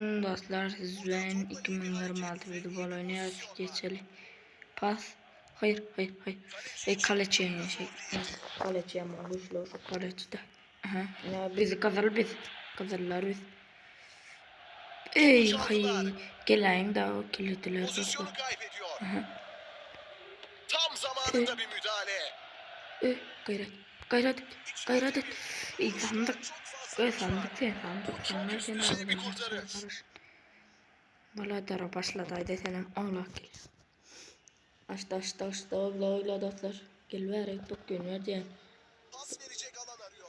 Dostlar, sizden 2026 video oynuyoruz. Geçelim. Pas. Hayır. Kaleci kaleci ama güçlü kaleci de. Aha. Ya bizi kazanırlar biz. Hayır. Gelen daha o kilitler dostlar. Aha. Tam zamanında bir müdahale. Gayret et. Sandık. Sandık sen alacağım. Valla dara başladı haydi senin Allah gel. Açtı öyle dostlar. Gel verek bugün ver diyen. Pas verecek alan arıyor.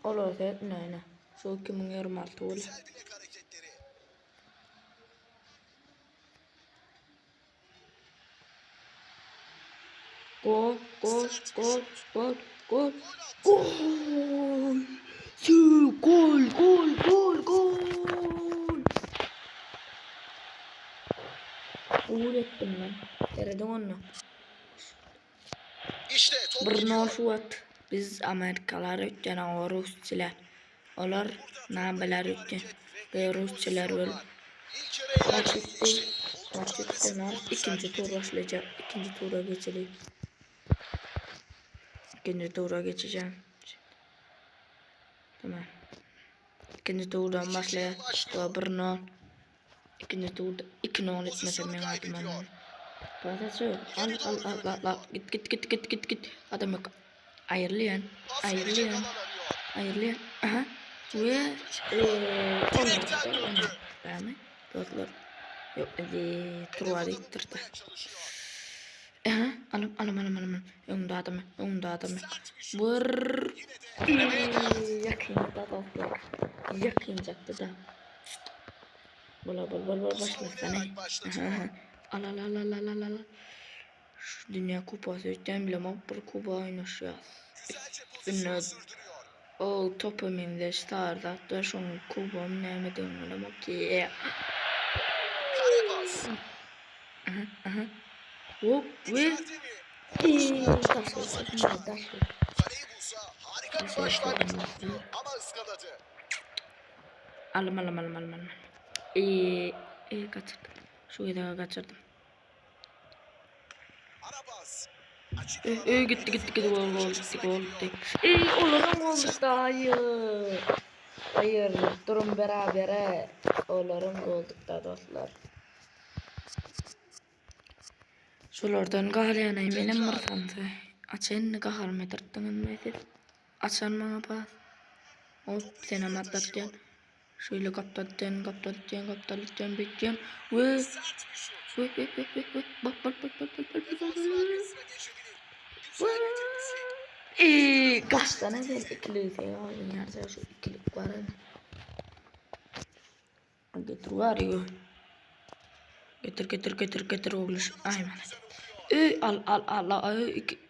Olur evet ne. Şu 2026 öyle. Güzel bilek hareketleri. Gol. Gol ettim lan. Teredin onu. İşte top Bir gidiyor. nol şuat. Biz Amerikalar ötken o Rusçiler. Olar nabeler ötken. Ve Rusçiler böyle. Maç bitti. İkinci tur başlayacak. İkinci tura geçelim. İkinci tura geçeceğim. Tamam. İkinci turdan başlayalım. Daha bir nol. İkinci turda 2-0 etmesem ben adıma. Pasası al. Git. Adam yok. Ayırlayan. Aha. Ve onlar. Yani dostlar. Yok turları ittirdi. Aha. Alım. Önde adam. Vur. Yakınca dostlar. Yakıncaktı da. Bol başlasana. Al. Şu Dünya Kupası için bile bir kupa oynaşıyor. O topu minde starda da şunun kupam ne demem ki. Aha. Hop ve taş. Kaleyi bulsa harika bir başlangıç bekliyor ama ıskaladı. Alım. Kaçırdım. Şu videoyu kaçırdım. Ara pas. Gitti. Gol gitti. Olurum oldu da hayır. Durum berabere. Olurum olduk da dostlar. Şulardan galiyanay benim mırsandı. Açın kahar medirttinin medir. Açan bana pas. Hop sen amatlattın. Şöyle kaptattın bittin. Ve bak. Kaç tane sen ikili ya dünyada şu ikilik var. Getir var ya. Getir oğlum. Aynen. Al.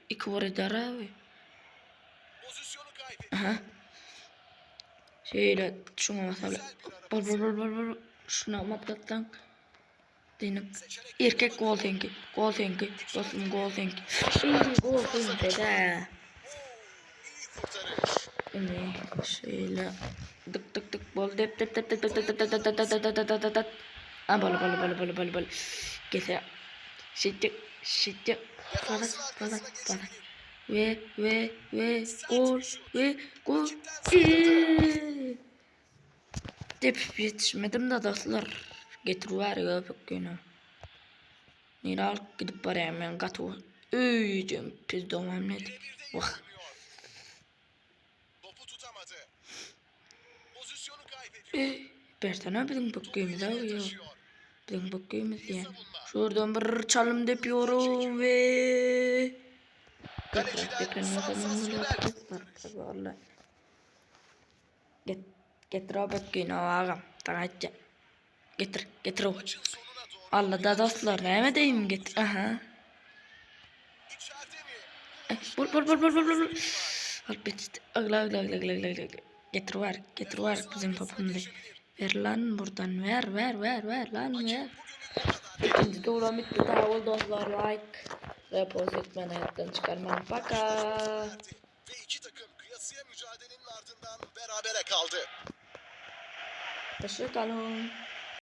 İki var eder abi. Pozisyonu kaybetti. Aha. Şöyle şuna mesela. Bol. Şuna matlattan. Dinim. Erkek gol tenki. Dostum gol tenki. Gol tenki de. Şöyle dık bol dep. Bol. Keser. Şitti. Falan. Ve gol. Dep yetişmedim de dostlar. Getiriver ya bugünü. Niral gidip barayım ben katı. Öğücüm pis domam nedir? Vah. Topu tutamadı. Pozisyonu kaybediyor. Bir tane bizim bakıyoruz abi ya. Bizim bakıyoruz ya. Şuradan bir çalım yapıyorum ve... Getir o bakıyorsun ağam. Tanıtça. Getir o. Allah da dostlar ne mi diyeyim getir. Aha. Bul. Al bitti. Agla. Getir var bizim topumda. Ver lan buradan ver lan ver. İkinci tuğla bitti daha oldu dostlar like. Repost etmeni hayattan çıkarmam. Paka. Ve iki takım kıyasıya mücadelenin ardından berabere kaldı. Hoşçakalın.